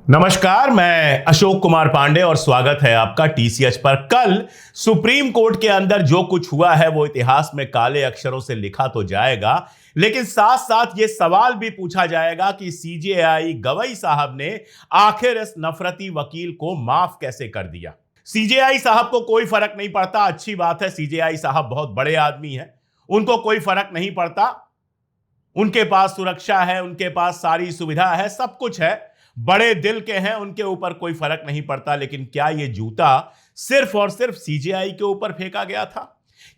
नमस्कार, मैं अशोक कुमार पांडे और स्वागत है आपका टीसीएच पर। कल सुप्रीम कोर्ट के अंदर जो कुछ हुआ है वो इतिहास में काले अक्षरों से लिखा तो जाएगा, लेकिन साथ साथ ये सवाल भी पूछा जाएगा कि सीजेआई गवई साहब ने आखिर इस नफरती वकील को माफ कैसे कर दिया। सीजेआई साहब को कोई फर्क नहीं पड़ता। अच्छी बात है, सीजेआई साहब बहुत बड़े आदमी हैं, उनको कोई फर्क नहीं पड़ता। उनके पास सुरक्षा है, उनके पास सारी सुविधा है, सब कुछ है, बड़े दिल के हैं, उनके ऊपर कोई फर्क नहीं पड़ता। लेकिन क्या यह जूता सिर्फ और सिर्फ सीजेआई के ऊपर फेंका गया था?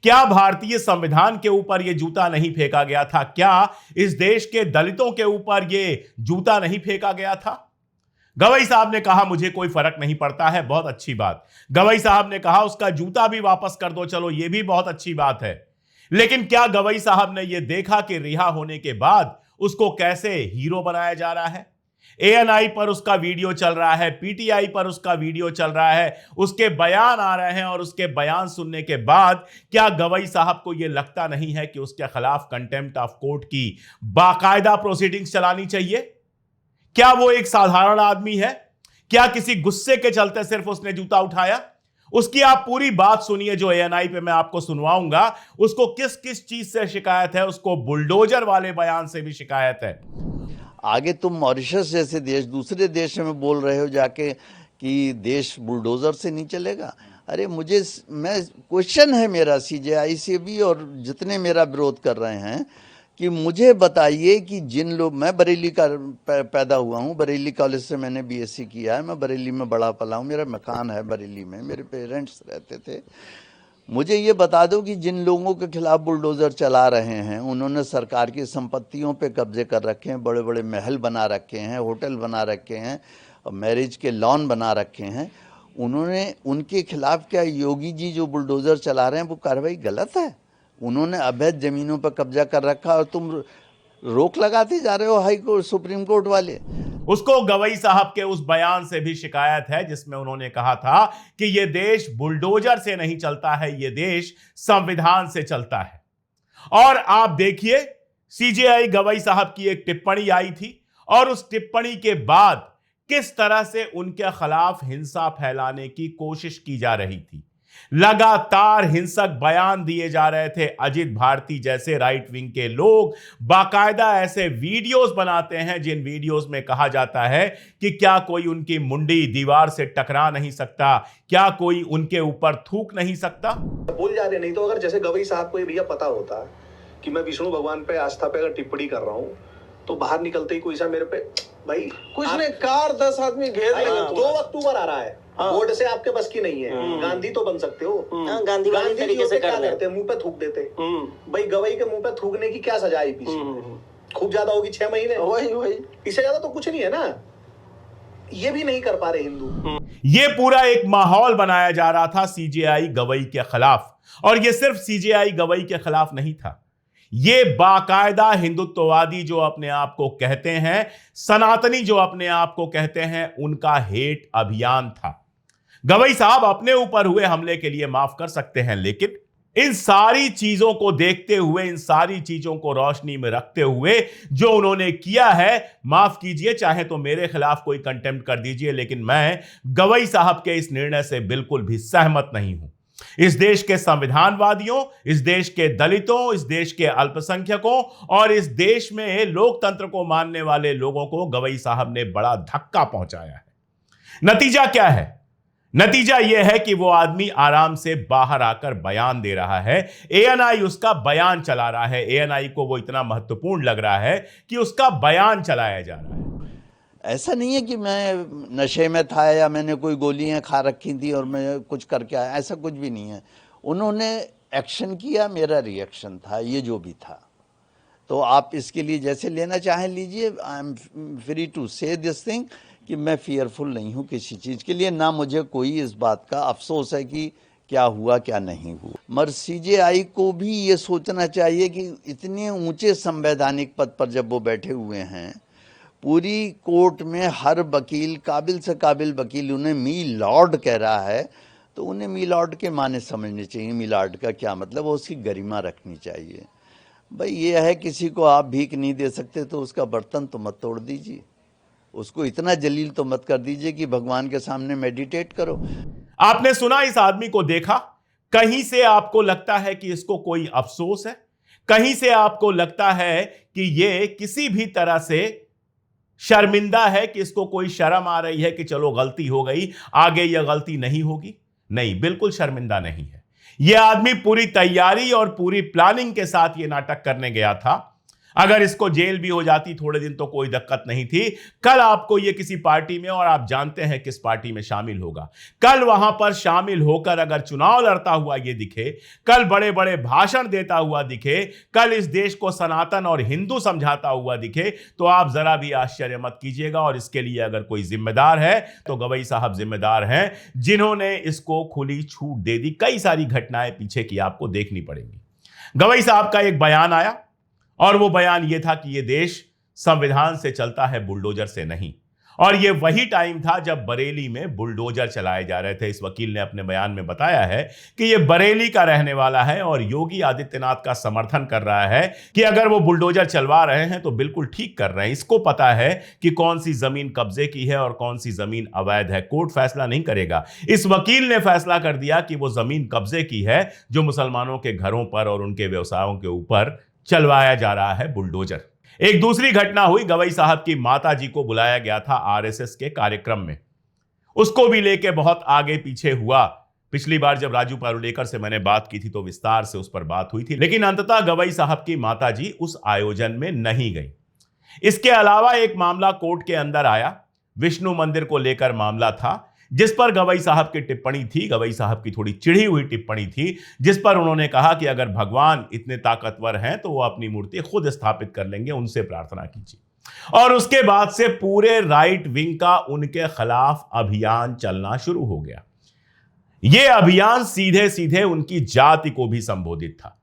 क्या भारतीय संविधान के ऊपर यह जूता नहीं फेंका गया था? क्या इस देश के दलितों के ऊपर यह जूता नहीं फेंका गया था? गवई साहब ने कहा मुझे कोई फर्क नहीं पड़ता है, बहुत अच्छी बात। गवई साहब ने कहा उसका जूता भी वापस कर दो, चलो यह भी बहुत अच्छी बात है। लेकिन क्या गवई साहब ने यह देखा कि रिहा होने के बाद उसको कैसे हीरो बनाया जा रहा है? एएनआई पर उसका वीडियो चल रहा है, पीटीआई पर उसका वीडियो चल रहा है, उसके बयान आ रहे हैं, और उसके बयान सुनने के बाद क्या गवई साहब को यह लगता नहीं है कि उसके खिलाफ कंटेम्प्ट ऑफ कोर्ट की बाकायदा प्रोसीडिंग्स चलानी चाहिए? क्या वो एक साधारण आदमी है? क्या किसी गुस्से के चलते सिर्फ उसने जूता उठाया? उसकी आप पूरी बात सुनिए जो एएनआई पे मैं आपको सुनवाऊंगा। उसको किस किस चीज से शिकायत है, उसको बुलडोजर वाले बयान से भी शिकायत है। आगे तुम मॉरिशस जैसे देश, दूसरे देश में बोल रहे हो जाके कि देश बुलडोजर से नहीं चलेगा। अरे मैं क्वेश्चन है मेरा सीजेआई से भी और जितने मेरा विरोध कर रहे हैं कि मुझे बताइए कि जिन लोग, मैं बरेली का पैदा हुआ हूँ, बरेली कॉलेज से मैंने बीएससी किया है, मैं बरेली में बड़ा पला हूँ, मेरा मकान है बरेली में, मेरे पेरेंट्स रहते थे। मुझे ये बता दो कि जिन लोगों के खिलाफ बुलडोज़र चला रहे हैं उन्होंने सरकार की संपत्तियों पे कब्जे कर रखे हैं, बड़े बड़े महल बना रखे हैं, होटल बना रखे हैं, मैरिज के लॉन बना रखे हैं, उन्होंने, उनके खिलाफ क्या योगी जी जो बुलडोज़र चला रहे हैं वो कार्रवाई गलत है? उन्होंने अवैध ज़मीनों पर कब्जा कर रखा और तुम रोक लगाते जा रहे हो हाई कोर्ट, सुप्रीम कोर्ट वाले। उसको गवई साहब के उस बयान से भी शिकायत है जिसमें उन्होंने कहा था कि यह देश बुलडोजर से नहीं चलता है, यह देश संविधान से चलता है। और आप देखिए, सीजेआई गवई साहब की एक टिप्पणी आई थी और उस टिप्पणी के बाद किस तरह से उनके खिलाफ हिंसा फैलाने की कोशिश की जा रही थी। लगातार हिंसक बयान दिए जा रहे थे। अजित भारती जैसे राइट विंग के लोग बाकायदा ऐसे वीडियोस बनाते हैं जिन वीडियोस में कहा जाता है कि क्या कोई उनकी मुंडी दीवार से टकरा नहीं सकता, क्या कोई उनके ऊपर थूक नहीं सकता। बोल जा रहे। नहीं तो अगर जैसे गवई साहब को ये भैया पता होता कि मैं विष्णु भगवान पे आस्था पे अगर टिप्पणी कर रहा हूँ तो बाहर निकलते ही कोई सा मेरे पे भाई कुछ ने कार 10 आदमी घेर ले। 2 अक्टूबर आ रहा है, बोर्ड से आपके बस की नहीं है। गांधी तो बन सकते हो। गांधी तरीके से क्या करते, मुंह पे थूक देते। भाई गवई के मुंह पे थूकने की क्या सजा आई पीछे? खूब ज्यादा होगी 6 महीने, वही इससे ज्यादा तो कुछ नहीं है ना। ये भी नहीं कर पा रहे हिंदू। ये पूरा एक माहौल बनाया जा रहा था सीजेआई गवई के खिलाफ, और ये सिर्फ सीजेआई गवई के खिलाफ नहीं था, ये बाकायदा हिंदुत्ववादी जो अपने आप को कहते हैं, सनातनी जो अपने आप को कहते हैं, उनका हेट अभियान था। गवई साहब अपने ऊपर हुए हमले के लिए माफ कर सकते हैं, लेकिन इन सारी चीजों को देखते हुए, इन सारी चीजों को रोशनी में रखते हुए जो उन्होंने किया है, माफ कीजिए, चाहे तो मेरे खिलाफ कोई कंटेम्प्ट कर दीजिए, लेकिन मैं गवई साहब के इस निर्णय से बिल्कुल भी सहमत नहीं हूं। इस देश के संविधानवादियों, इस देश के दलितों, इस देश के अल्पसंख्यकों और इस देश में लोकतंत्र को मानने वाले लोगों को गवई साहब ने बड़ा धक्का पहुंचाया है। नतीजा क्या है? नतीजा यह है कि वो आदमी आराम से बाहर आकर बयान दे रहा है। एएनआई उसका बयान चला रहा है। एएनआई को वो इतना महत्वपूर्ण लग रहा है कि उसका बयान चलाया जा रहा है। ऐसा नहीं है कि मैं नशे में था या मैंने कोई गोलियां खा रखी थी और मैं कुछ करके आया, ऐसा कुछ भी नहीं है। उन्होंने एक्शन किया, मेरा रिएक्शन था, ये जो भी था। तो आप इसके लिए जैसे लेना चाहें लीजिए। आई एम फ्री टू से दिस थिंग कि मैं फियरफुल नहीं हूँ किसी चीज़ के लिए, ना मुझे कोई इस बात का अफसोस है कि क्या हुआ क्या नहीं हुआ। मगर सीजेआई को भी ये सोचना चाहिए कि इतने ऊंचे संवैधानिक पद पर जब वो बैठे हुए हैं, पूरी कोर्ट में हर वकील, काबिल से काबिल वकील उन्हें मी लॉर्ड कह रहा है, तो उन्हें मी लॉर्ड के माने समझने चाहिए। मी लॉर्ड का क्या मतलब, वो उसकी गरिमा रखनी चाहिए। भाई ये है, किसी को आप भीख नहीं दे सकते तो उसका बर्तन तो मत तोड़ दीजिए, उसको इतना जलील तो मत कर दीजिए कि भगवान के सामने मेडिटेट करो। आपने सुना, इस आदमी को देखा, कहीं से आपको लगता है कि इसको कोई अफसोस है, कहीं से आपको लगता है कि ये किसी भी तरह से शर्मिंदा है, कि इसको कोई शर्म आ रही है कि चलो गलती हो गई, आगे यह गलती नहीं होगी। नहीं, बिल्कुल शर्मिंदा नहीं है। यह आदमी पूरी तैयारी और पूरी प्लानिंग के साथ यह नाटक करने गया था। अगर इसको जेल भी हो जाती थोड़े दिन तो कोई दिक्कत नहीं थी। कल आपको ये किसी पार्टी में, और आप जानते हैं किस पार्टी में शामिल होगा, कल वहां पर शामिल होकर अगर चुनाव लड़ता हुआ ये दिखे, कल बड़े बड़े भाषण देता हुआ दिखे, कल इस देश को सनातन और हिंदू समझाता हुआ दिखे, तो आप जरा भी आश्चर्य मत कीजिएगा। और इसके लिए अगर कोई जिम्मेदार है तो गवई साहब जिम्मेदार हैं, जिन्होंने इसको खुली छूट दे दी। कई सारी घटनाएं पीछे की आपको देखनी पड़ेंगी। गवई साहब का एक बयान आया, और वो बयान ये था कि ये देश संविधान से चलता है, बुलडोजर से नहीं। और ये वही टाइम था जब बरेली में बुलडोजर चलाए जा रहे थे। इस वकील ने अपने बयान में बताया है कि ये बरेली का रहने वाला है और योगी आदित्यनाथ का समर्थन कर रहा है कि अगर वो बुलडोजर चलवा रहे हैं तो बिल्कुल ठीक कर रहे हैं। इसको पता है कि कौन सी जमीन कब्जे की है और कौन सी जमीन अवैध है। कोर्ट फैसला नहीं करेगा। इस वकील ने फैसला कर दिया कि वो जमीन कब्जे की है जो मुसलमानों के घरों पर और उनके व्यवसायों के ऊपर चलवाया जा रहा है बुलडोजर। एक दूसरी घटना हुई, गवई साहब की माता जी को बुलाया गया था आरएसएस के कार्यक्रम में, उसको भी लेके बहुत आगे पीछे हुआ। पिछली बार जब राजू पारुलेकर से मैंने बात की थी तो विस्तार से उस पर बात हुई थी, लेकिन अंततः गवई साहब की माता जी उस आयोजन में नहीं गई। इसके अलावा एक मामला कोर्ट के अंदर आया, विष्णु मंदिर को लेकर मामला था, जिस पर गवई साहब की टिप्पणी थी, गवई साहब की थोड़ी चिढ़ी हुई टिप्पणी थी, जिस पर उन्होंने कहा कि अगर भगवान इतने ताकतवर हैं तो वो अपनी मूर्ति खुद स्थापित कर लेंगे, उनसे प्रार्थना कीजिए। और उसके बाद से पूरे राइट विंग का उनके खिलाफ अभियान चलना शुरू हो गया। यह अभियान सीधे सीधे उनकी जाति को भी संबोधित था।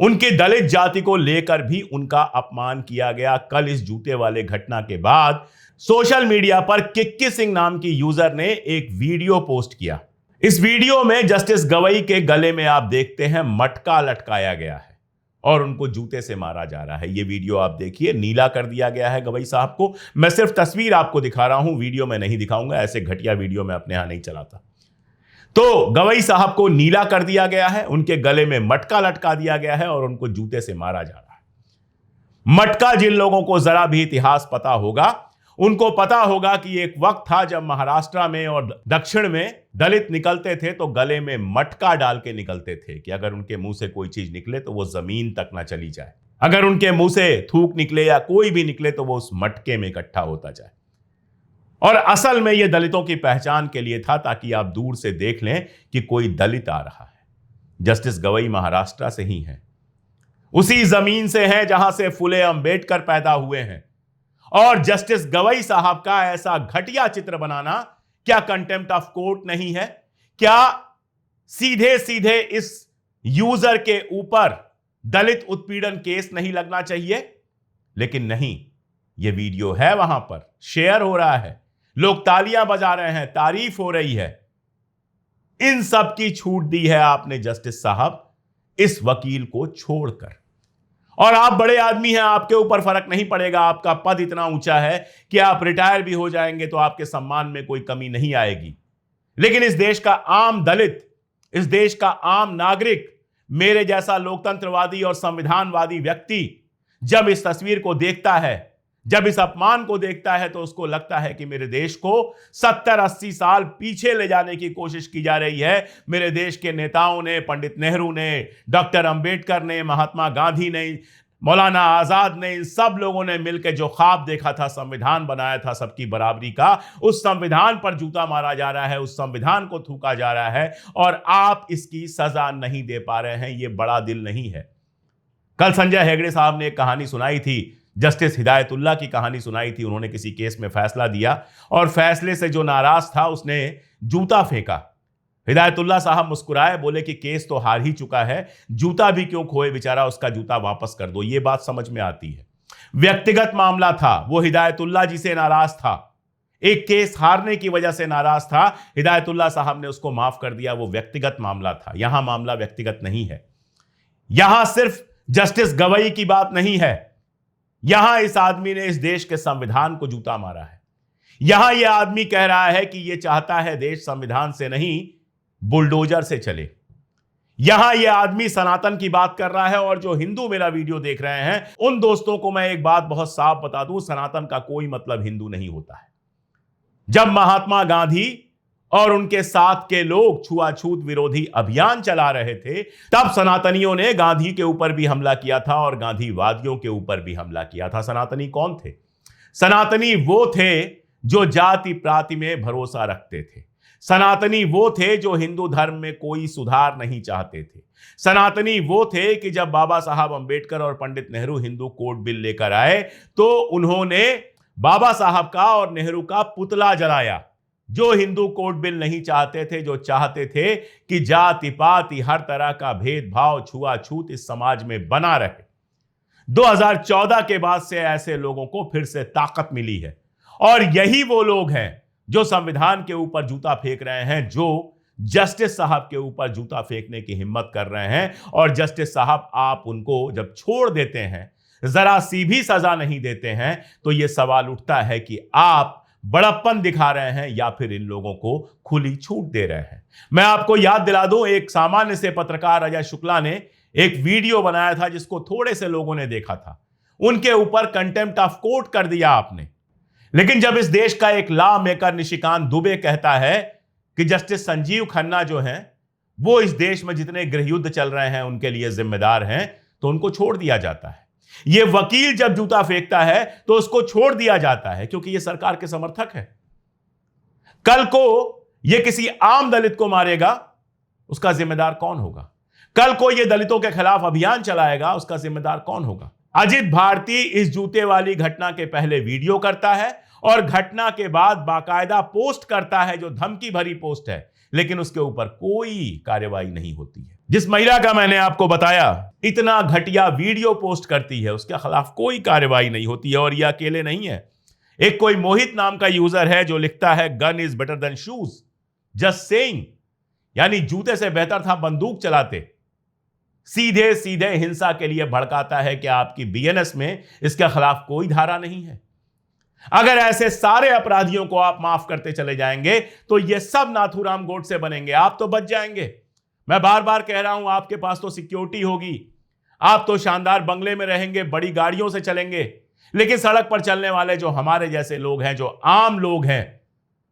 उनकी दलित जाति को लेकर भी उनका अपमान किया गया। कल इस जूते वाले घटना के बाद सोशल मीडिया पर किक्की सिंह नाम की यूजर ने एक वीडियो पोस्ट किया। इस वीडियो में जस्टिस गवई के गले में आप देखते हैं मटका लटकाया गया है और उनको जूते से मारा जा रहा है। यह वीडियो आप देखिए, नीला कर दिया गया है गवई साहब को। मैं सिर्फ तस्वीर आपको दिखा रहा हूं, वीडियो में नहीं दिखाऊंगा, ऐसे घटिया वीडियो मैं अपने यहां नहीं चलाता। तो गवई साहब को नीला कर दिया गया है, उनके गले में मटका लटका दिया गया है और उनको जूते से मारा जा रहा है। मटका, जिन लोगों को जरा भी इतिहास पता होगा उनको पता होगा कि एक वक्त था जब महाराष्ट्र में और दक्षिण में दलित निकलते थे तो गले में मटका डाल के निकलते थे कि अगर उनके मुंह से कोई चीज निकले तो वो जमीन तक ना चली जाए। अगर उनके मुंह से थूक निकले या कोई भी निकले तो वो उस मटके में इकट्ठा होता जाए। और असल में यह दलितों की पहचान के लिए था, ताकि आप दूर से देख लें कि कोई दलित आ रहा है। जस्टिस गवई महाराष्ट्र से ही हैं, उसी जमीन से हैं जहां से फुले अंबेडकर पैदा हुए हैं। और जस्टिस गवई साहब का ऐसा घटिया चित्र बनाना क्या कंटेम्प्ट ऑफ कोर्ट नहीं है? क्या सीधे सीधे इस यूजर के ऊपर दलित उत्पीड़न केस नहीं लगना चाहिए? लेकिन नहीं, यह वीडियो है, वहां पर शेयर हो रहा है, लोग तालियां बजा रहे हैं, तारीफ हो रही है। इन सब की छूट दी है आपने जस्टिस साहब इस वकील को छोड़कर। और आप बड़े आदमी हैं, आपके ऊपर फर्क नहीं पड़ेगा। आपका पद इतना ऊंचा है कि आप रिटायर भी हो जाएंगे तो आपके सम्मान में कोई कमी नहीं आएगी। लेकिन इस देश का आम दलित, इस देश का आम नागरिक, मेरे जैसा लोकतंत्रवादी और संविधानवादी व्यक्ति जब इस तस्वीर को देखता है, जब इस अपमान को देखता है, तो उसको लगता है कि मेरे देश को 70-80 साल पीछे ले जाने की कोशिश की जा रही है। मेरे देश के नेताओं ने, पंडित नेहरू ने, डॉक्टर अंबेडकर ने, महात्मा गांधी ने, मौलाना आजाद ने, इन सब लोगों ने मिलकर जो ख्वाब देखा था, संविधान बनाया था सबकी बराबरी का, उस संविधान पर जूता मारा जा रहा है, उस संविधान को थूका जा रहा है और आप इसकी सजा नहीं दे पा रहे हैं। यह बड़ा दिल नहीं है। कल संजय हेगड़े साहब ने एक कहानी सुनाई थी, जस्टिस हिदायतुल्लाह की कहानी सुनाई थी। उन्होंने किसी केस में फैसला दिया और फैसले से जो नाराज था उसने जूता फेंका। हिदायतुल्लाह साहब मुस्कुराए, बोले कि केस तो हार ही चुका है, जूता भी क्यों खोए बेचारा, उसका जूता वापस कर दो। ये बात समझ में आती है। व्यक्तिगत मामला था, वो हिदायतुल्लाह जी से नाराज था, एक केस हारने की वजह से नाराज था। हिदायतुल्लाह साहब ने उसको माफ कर दिया, वो व्यक्तिगत मामला था। यहां मामला व्यक्तिगत नहीं है। यहां सिर्फ जस्टिस गवई की बात नहीं है, यहां इस आदमी ने इस देश के संविधान को जूता मारा है। यहां यह आदमी कह रहा है कि यह चाहता है देश संविधान से नहीं बुलडोजर से चले। यहां यह आदमी सनातन की बात कर रहा है। और जो हिंदू मेरा वीडियो देख रहे हैं उन दोस्तों को मैं एक बात बहुत साफ बता दूं, सनातन का कोई मतलब हिंदू नहीं होता है। जब महात्मा गांधी और उनके साथ के लोग छुआछूत विरोधी अभियान चला रहे थे, तब सनातनियों ने गांधी के ऊपर भी हमला किया था और गांधीवादियों के ऊपर भी हमला किया था। सनातनी कौन थे? सनातनी वो थे जो जाति प्राति में भरोसा रखते थे। सनातनी वो थे जो हिंदू धर्म में कोई सुधार नहीं चाहते थे। सनातनी वो थे कि जब बाबा साहब अंबेडकर और पंडित नेहरू हिंदू कोड बिल लेकर आए तो उन्होंने बाबा साहब का और नेहरू का पुतला जलाया। जो हिंदू कोड बिल नहीं चाहते थे, जो चाहते थे कि जाति पाति हर तरह का भेदभाव छुआछूत इस समाज में बना रहे। 2014 के बाद से ऐसे लोगों को फिर से ताकत मिली है और यही वो लोग हैं जो संविधान के ऊपर जूता फेंक रहे हैं, जो जस्टिस साहब के ऊपर जूता फेंकने की हिम्मत कर रहे हैं। और जस्टिस साहब आप उनको जब छोड़ देते हैं, जरा सी भी सजा नहीं देते हैं, तो यह सवाल उठता है कि आप बड़प्पन दिखा रहे हैं या फिर इन लोगों को खुली छूट दे रहे हैं। मैं आपको याद दिला दूं, एक सामान्य से पत्रकार अजय शुक्ला ने एक वीडियो बनाया था जिसको थोड़े से लोगों ने देखा था। उनके ऊपर कंटेम्प्ट ऑफ कोर्ट कर दिया आपने। लेकिन जब इस देश का एक लॉ मेकर निशिकांत दुबे कहता है कि जस्टिस संजीव खन्ना जो हैं वो इस देश में जितने गृहयुद्ध चल रहे हैं उनके लिए जिम्मेदार हैं, तो उनको छोड़ दिया जाता है। ये वकील जब जूता फेंकता है तो उसको छोड़ दिया जाता है क्योंकि ये सरकार के समर्थक है। कल को ये किसी आम दलित को मारेगा, उसका जिम्मेदार कौन होगा? कल को ये दलितों के खिलाफ अभियान चलाएगा, उसका जिम्मेदार कौन होगा? अजित भारती इस जूते वाली घटना के पहले वीडियो करता है और घटना के बाद बाकायदा पोस्ट करता है जो धमकी भरी पोस्ट है, लेकिन उसके ऊपर कोई कार्रवाई नहीं होती है। जिस महिला का मैंने आपको बताया इतना घटिया वीडियो पोस्ट करती है, उसके खिलाफ कोई कार्रवाई नहीं होती है। और यह अकेले नहीं है, एक कोई मोहित नाम का यूजर है जो लिखता है gun is better than shoes, just saying, यानी जूते से बेहतर था बंदूक चलाते। सीधे सीधे हिंसा के लिए भड़काता है कि आपकी बीएनएस में इसके खिलाफ कोई धारा नहीं है। अगर ऐसे सारे अपराधियों को आप माफ करते चले जाएंगे तो ये सब नाथूराम गोडसे बनेंगे, आप तो बच जाएंगे। मैं बार बार कह रहा हूं, आपके पास तो सिक्योरिटी होगी, आप तो शानदार बंगले में रहेंगे, बड़ी गाड़ियों से चलेंगे, लेकिन सड़क पर चलने वाले जो हमारे जैसे लोग हैं, जो आम लोग हैं,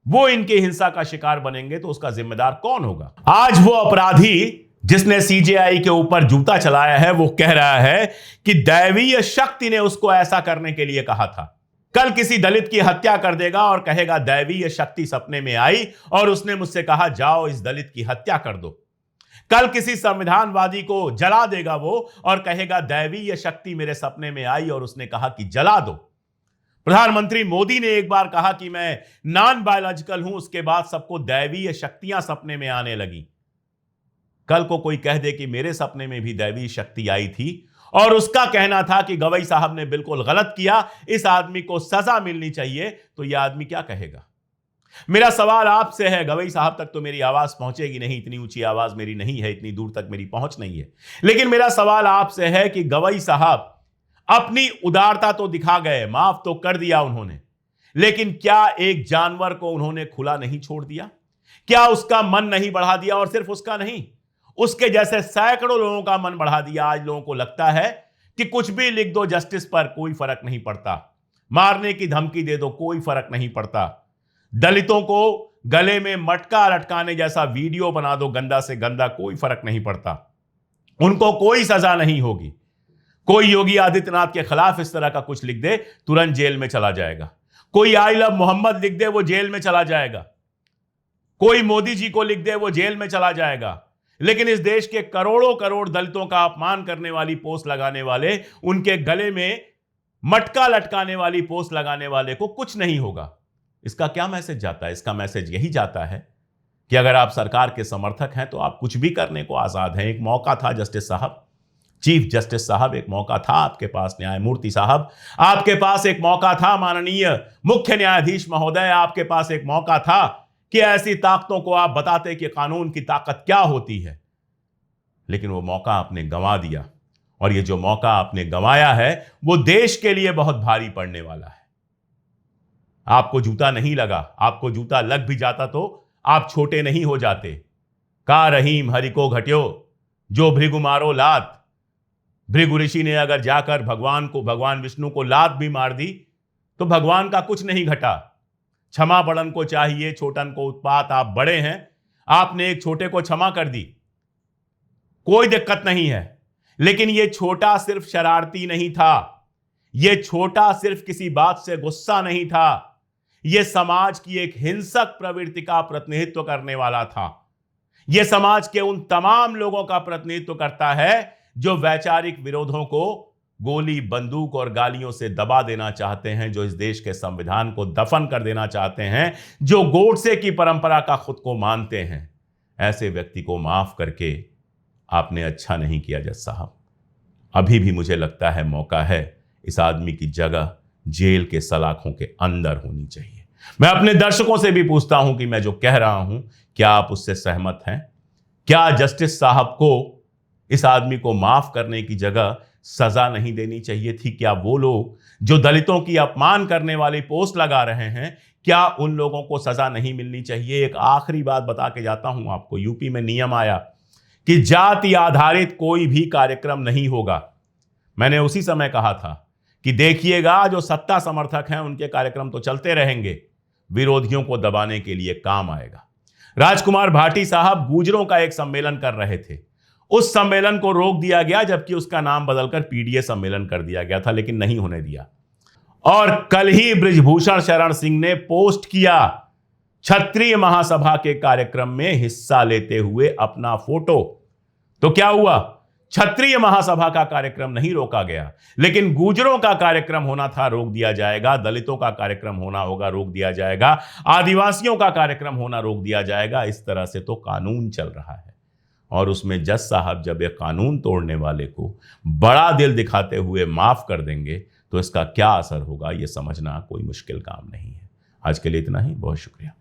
वो इनकी हिंसा का शिकार बनेंगे, तो उसका जिम्मेदार कौन होगा? आज वो अपराधी जिसने सीजेआई के ऊपर जूता चलाया है वो कह रहा है कि दैवीय शक्ति ने उसको ऐसा करने के लिए कहा था। कल किसी दलित की हत्या कर देगा और कहेगा दैवीय शक्ति सपने में आई और उसने मुझसे कहा जाओ इस दलित की हत्या कर दो। कल किसी संविधानवादी को जला देगा वो और कहेगा दैवीय शक्ति मेरे सपने में आई और उसने कहा कि जला दो। प्रधानमंत्री मोदी ने एक बार कहा कि मैं नॉन बायोलॉजिकल हूं, उसके बाद सबको दैवीय शक्तियां सपने में आने लगी। कल को कोई कह दे कि मेरे सपने में भी दैवीय शक्ति आई थी और उसका कहना था कि गवई साहब ने बिल्कुल गलत किया, इस आदमी को सजा मिलनी चाहिए, तो यह आदमी क्या कहेगा? मेरा सवाल आपसे है, गवई साहब तक तो मेरी आवाज पहुंचेगी नहीं, इतनी ऊंची आवाज मेरी नहीं है, इतनी दूर तक मेरी पहुंच नहीं है, लेकिन मेरा सवाल आपसे है कि गवई साहब अपनी उदारता तो दिखा गए, माफ तो कर दिया उन्होंने, लेकिन क्या एक जानवर को उन्होंने खुला नहीं छोड़ दिया? क्या उसका मन नहीं बढ़ा दिया? और सिर्फ उसका नहीं, उसके जैसे सैकड़ों लोगों का मन बढ़ा दिया। आज लोगों को लगता है कि कुछ भी लिख दो जस्टिस पर, कोई फर्क नहीं पड़ता, मारने की धमकी दे दो, कोई फर्क नहीं पड़ता, दलितों को गले में मटका लटकाने जैसा वीडियो बना दो गंदा से गंदा, कोई फर्क नहीं पड़ता, उनको कोई सजा नहीं होगी। कोई योगी आदित्यनाथ के खिलाफ इस तरह का कुछ लिख दे, तुरंत जेल में चला जाएगा। कोई आई लव मोहम्मद लिख दे, वो जेल में चला जाएगा। कोई मोदी जी को लिख दे, वो जेल में चला जाएगा। लेकिन इस देश के करोड़ों करोड़ दलितों का अपमान करने वाली पोस्ट लगाने वाले, उनके गले में मटका लटकाने वाली पोस्ट लगाने वाले को कुछ नहीं होगा। इसका क्या मैसेज जाता है? इसका मैसेज यही जाता है कि अगर आप सरकार के समर्थक हैं तो आप कुछ भी करने को आजाद हैं। एक मौका था जस्टिस साहब, चीफ जस्टिस साहब, एक मौका था आपके पास, न्यायमूर्ति साहब आपके पास एक मौका था, माननीय मुख्य न्यायाधीश महोदय आपके पास एक मौका था कि ऐसी ताकतों को आप बताते कि कानून की ताकत क्या होती है, लेकिन वो मौका आपने गंवा दिया। और ये जो मौका आपने गंवाया है वो देश के लिए बहुत भारी पड़ने वाला है। आपको जूता नहीं लगा, आपको जूता लग भी जाता तो आप छोटे नहीं हो जाते। का रहीम हरि को घट्यो जो भृगु मारो लात। भृगु ऋषि ने अगर जाकर भगवान विष्णु को लात भी मार दी तो भगवान का कुछ नहीं घटा। क्षमा बड़न को चाहिए, छोटन को उत्पात। आप बड़े हैं, आपने एक छोटे को क्षमा कर दी, कोई दिक्कत नहीं है। लेकिन यह छोटा सिर्फ शरारती नहीं था, यह छोटा सिर्फ किसी बात से गुस्सा नहीं था, यह समाज की एक हिंसक प्रवृत्ति का प्रतिनिधित्व करने वाला था। यह समाज के उन तमाम लोगों का प्रतिनिधित्व करता है जो वैचारिक विरोधों को गोली, बंदूक और गालियों से दबा देना चाहते हैं, जो इस देश के संविधान को दफन कर देना चाहते हैं, जो गोडसे की परंपरा का खुद को मानते हैं। ऐसे व्यक्ति को माफ करके आपने अच्छा नहीं किया जज साहब। अभी भी मुझे लगता है मौका है, इस आदमी की जगह जेल के सलाखों के अंदर होनी चाहिए। मैं अपने दर्शकों से भी पूछता हूं कि मैं जो कह रहा हूं, क्या आप उससे सहमत हैं? क्या जस्टिस साहब को इस आदमी को माफ करने की जगह सजा नहीं देनी चाहिए थी? क्या वो लोग जो दलितों की अपमान करने वाली पोस्ट लगा रहे हैं, क्या उन लोगों को सजा नहीं मिलनी चाहिए? एक आखिरी बात बता के जाता हूं आपको। यूपी में नियम आया कि जाति आधारित कोई भी कार्यक्रम नहीं होगा। मैंने उसी समय कहा था कि देखिएगा, जो सत्ता समर्थक हैं उनके कार्यक्रम तो चलते रहेंगे, विरोधियों को दबाने के लिए काम आएगा। राजकुमार भाटी साहब गुजरों का एक सम्मेलन कर रहे थे, उस सम्मेलन को रोक दिया गया, जबकि उसका नाम बदलकर पीडीए सम्मेलन कर दिया गया था, लेकिन नहीं होने दिया। और कल ही बृजभूषण शरण सिंह ने पोस्ट किया क्षत्रिय महासभा के कार्यक्रम में हिस्सा लेते हुए अपना फोटो। तो क्या हुआ? क्षत्रिय महासभा का कार्यक्रम नहीं रोका गया, लेकिन गुजरों का कार्यक्रम होना था, रोक दिया जाएगा। दलितों का कार्यक्रम होना होगा, रोक दिया जाएगा। आदिवासियों का कार्यक्रम होना रोक दिया जाएगा। इस तरह से तो कानून चल रहा है। और उसमें जज साहब जब यह कानून तोड़ने वाले को बड़ा दिल दिखाते हुए माफ कर देंगे तो इसका क्या असर होगा, यह समझना कोई मुश्किल काम नहीं है। आज के लिए इतना ही, बहुत शुक्रिया।